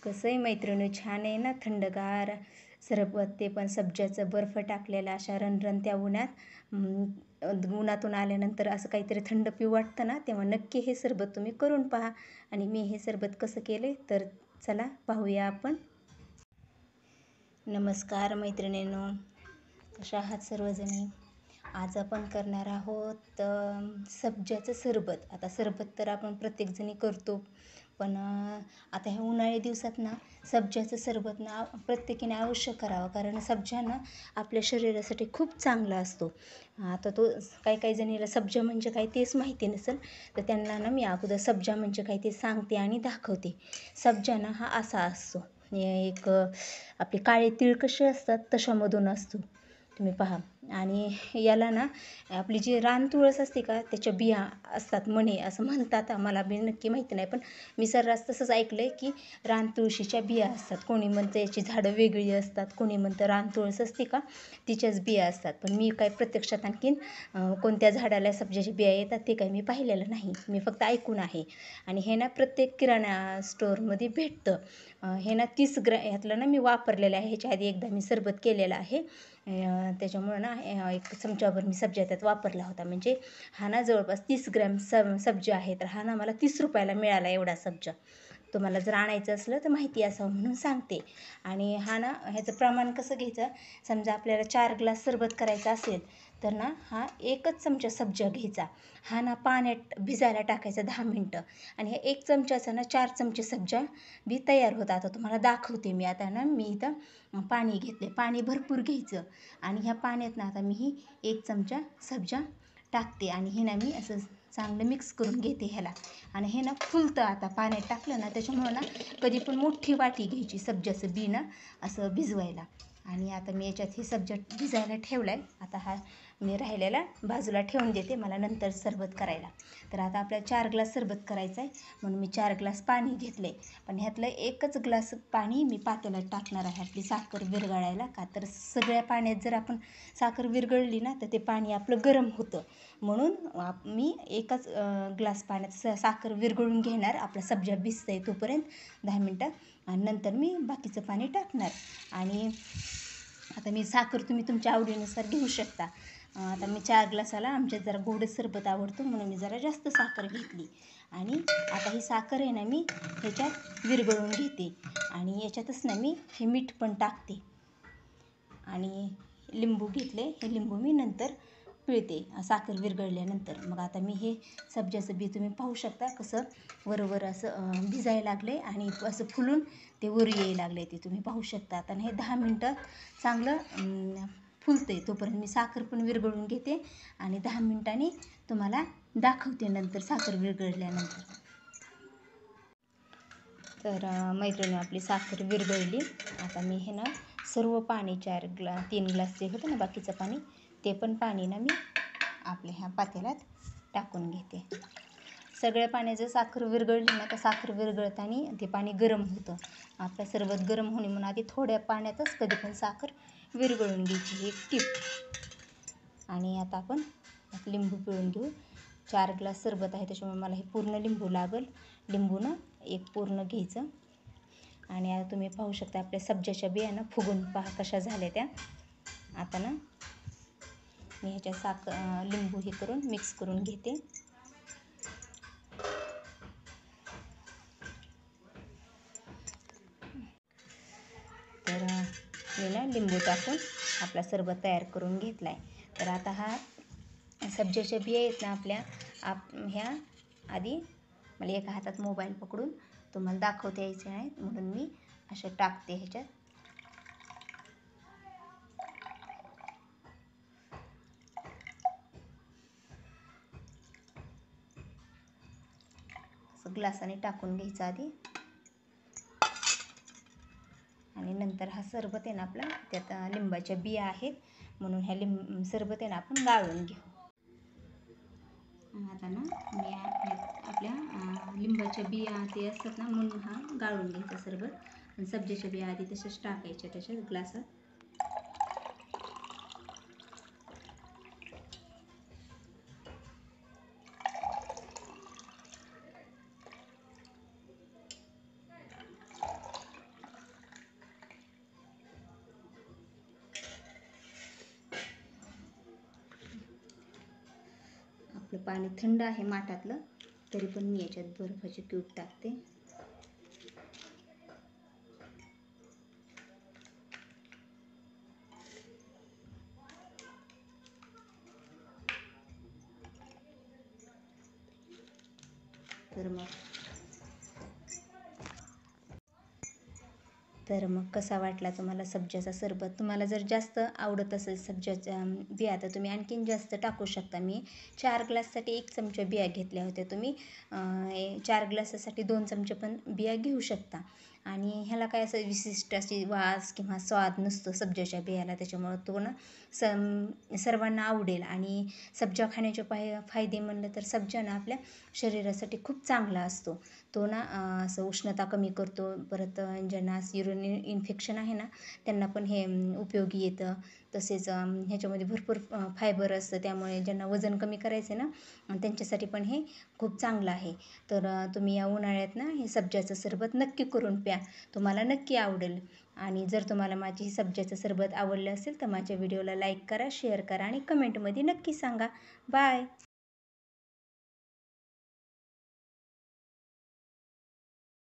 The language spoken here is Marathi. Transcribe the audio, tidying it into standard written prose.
कसं आहे मैत्रिणी, छान आहे ना थंडगार सरबत, ते पण सब्जाचं बर्फ टाकलेला अशा रणरणत्या उन्हात. उन्हातून आल्यानंतर असं काहीतरी थंड पिऊ वाटतं ना, तेव्हा नक्की हे सरबत तुम्ही करून पहा. आणि मी हे सरबत कसं केले तर चला पाहूया आपण. नमस्कार मैत्रिणींनो, कशा आहात सर्वजणी. आज आपण करणार आहोत सब्जाचं सरबत. आता सरबत तर आपण प्रत्येकजणी करतो, पण आता ह्या उन्हाळी दिवसात ना सब्जाचं सरबत ना प्रत्येकीने अवश्य करावं, कारण सब्जा ना आपल्या शरीरासाठी खूप चांगला असतो. आता तो काही जणीला सब्जा म्हणजे काय तेच माहिती नसेल, तर त्यांना ना मी अगोदर सब्जा म्हणजे काय ते सांगते आणि दाखवते. सब्जा ना हा असा असतो, एक आपले काळे तीळ कसे असतात तशामधून असतो, तुम्ही पहा. आणि याला ना आपली जी रानतुळस असते का त्याच्या बिया असतात म्हणे, असं म्हणतात. मला बी नक्की माहिती नाही, पण मी सर्रास तसंच ऐकलं आहे की रानतुळशीच्या बिया असतात. कोणी म्हणतं याची झाडं वेगळी असतात, कोणी म्हणतं रानतुळस असते का तिच्याच बिया असतात. पण मी काय प्रत्यक्षात आणखीन कोणत्या झाडाला सब्जाच्या बिया येतात ते काही मी पाहिलेलं नाही, मी फक्त ऐकून आहे. आणि हे ना प्रत्येक किराणा स्टोअरमध्ये भेटतं. हे ना 30 ह्यातलं ना मी वापरलेलं आहे. ह्याच्या आधी एकदा मी सरबत केलेलं आहे, त्याच्यामुळं ना एक चमचाभर मी सब्जा त्यात वापरला होता. म्हणजे हा ना जवळपास 30 ग्रॅम सब्जा आहे. तर हा ना मला 30 रुपयाला मिळाला एवढा सब्जा. तुम्हाला जर आणायचं असलं तर माहिती असावं म्हणून सांगते. आणि हा ना ह्याचं प्रमाण कसं घ्यायचं, समजा आपल्याला 4 ग्लास सरबत करायचं असेल तर ना हा 1च चमचा सब्जा घ्यायचा. हा ना पाण्यात भिजायला टाकायचा 10 मिनटं. आणि ह्या 1 चमच्याचा ना 4 चमचे सब्जा बी तयार होता. आता तुम्हाला दाखवते मी. आता ना मी इथं पाणी घेतले, पाणी भरपूर घ्यायचं. आणि ह्या पाण्यात ना आता मी ही 1 चमचा सब्जा टाकते आणि हे ना मी असं चांगलं मिक्स करून घेते ह्याला. आणि हे ना फुलतं, आता पाण्यात टाकलं ना त्याच्यामुळं ना कधी पण मोठी वाटी घ्यायची सब्जाचं बी ना असं भिजवायला. आणि आता मी याच्यात हे सब्जा भिजायला ठेवला आहे. आता हा मी राहिलेला बाजूला ठेवून देते, मला नंतर सरबत करायला. तर आता आपल्याला 4 ग्लास सरबत करायचं आहे, म्हणून मी 4 ग्लास पाणी घेतलं आहे. पण ह्यातलं 1च ग्लास पाणी मी पातेल्यात टाकणार आहे आपली साखर विरघळायला. का तर सगळ्या पाण्यात जर आपण साखर विरघळली ना तर ते पाणी आपलं गरम होतं. म्हणून मी 1च ग्लास पाण्यात साखर विरघळून घेणार. आपला सब्जा भिजतंय तोपर्यंत 10 मिनटं, आणि नंतर मी बाकीचं पाणी टाकणार. आणि आता मी साखर तुम्ही तुमच्या आवडीनुसार घेऊ शकता. आता मी 4 ग्लासाला आमच्यात जरा गोड सरबत आवडतो म्हणून मी जरा जास्त साखर घेतली. आणि आता ही साखर आहे ना मी ह्याच्यात विरघळून घेते. आणि याच्यातच ना मी हे मीठ पण टाकते. आणि लिंबू घेतले, हे लिंबू मी नंतर पिळते साखर विरघळल्यानंतर. मग आता मी हे सब्जाचं बी तुम्ही पाहू शकता कसं वर असं भिजायला लागले आणि असं फुलून ते वर यायला लागले, ते तुम्ही पाहू शकता. आता हे 10 मिनटं चांगलं फुलते तोपर्यंत मी साखर पण विरघळून घेते आणि 10 मिनटांनी तुम्हाला दाखवते नंतर साखर विरघळल्यानंतर. तर मैत्रिणी आपली साखर विरघळली. आता मी हे ना सर्व पाणी 3 ग्लास जे होतं ना बाकीचं पाणी, ते पण पाणी ना मी आपल्या ह्या पातेल्यात टाकून घेते. सगळ्या पाण्यात जर साखर विरघळली ना तर साखर विरघळताना ते पाणी गरम होतं. आपलं सरबत गरम होणे म्हणून आधी थोड्या पाण्यातच कधी पण साखर विरघळून घ्यायची, ही एक टिप. आणि आता आपण लिंबू पिळून घेऊ. 4 ग्लास सरबत आहे त्याच्यामुळे मला हे पूर्ण लिंबू लागेल. लिंबू ना एक पूर्ण घ्यायचं. आणि आता तुम्ही पाहू शकता आपल्या सब्जाच्या बिया ना फुगून पहा कशा झाल्या त्या. आता ना मी ह्याच्यात लिंबू हे करून मिक्स करून घेते. तर मी ना लिंबू टाकून आपला सरबत तयार करून घेतला आहे. तर आता हा सब्जाच्या बिया आहेत ना आपल्या ह्या आधी मला एका हातात मोबाईल पकडून तुम्हाला दाखवता यायचे नाही म्हणून मी असे टाकते ह्याच्यात. असं ग्लासाने टाकून घ्यायचं आधी. आणि नंतर हा सरबत आहे ना आपला, त्यात लिंबाच्या बिया आहेत म्हणून ह्या सरबत आहे ना आपण गाळून घेऊ. आता ना मी आपल्या लिंबाच्या बिया ते असतात ना म्हणून हा गाळून घ्यायचा सरबत. आणि सब्जाच्या बिया आधी तसेच टाकायच्या त्याच्यात ग्लासात. आपलं पाणी थंड आहे माठातलं, तरी पण मी याच्यात बर्फाचे क्यूब टाकते. तर मग कसा वाटला तुम्हाला सब्जाचा सरबत? तुम्हाला जर जास्त आवडत असेल सब्जाच्या बिया तर तुम्ही आणखीन जास्त टाकू शकता. मी 4 ग्लाससाठी 1 चमचा बिया घेतल्या होत्या. तुम्ही 4 ग्लासासाठी 2 चमचे पण बिया घेऊ शकता. आणि ह्याला काय असं विशिष्ट अशी वास किंवा स्वाद नसतो सब्जाच्या बियाला, त्याच्यामुळं तो ना सर्वांना आवडेल. आणि सब्जा खाण्याचे फायदे म्हणलं तर सब्जा ना आपल्या शरीरासाठी खूप चांगला असतो. तो ना असं उष्णता कमी करतो. परत ज्यांना युरिन इन्फेक्शन आहे ना त्यांना पण हे उपयोगी येतं. तसेच ह्याच्यामध्ये भरपूर फायबर असतं, त्यामुळे ज्यांना वजन कमी करायचं आहे ना त्यांच्यासाठी पण हे खूप चांगलं आहे. तर तुम्ही या उन्हाळ्यात ना हे सब्जाचं सरबत नक्की करून प्या, तुम्हाला नक्की आवडेल. आणि जर तुम्हाला माझी सब्जाचं सरबत आवडलं असेल तर माझ्या व्हिडिओला लाईक करा, शेअर करा आणि कमेंटमध्ये नक्की सांगा. बाय.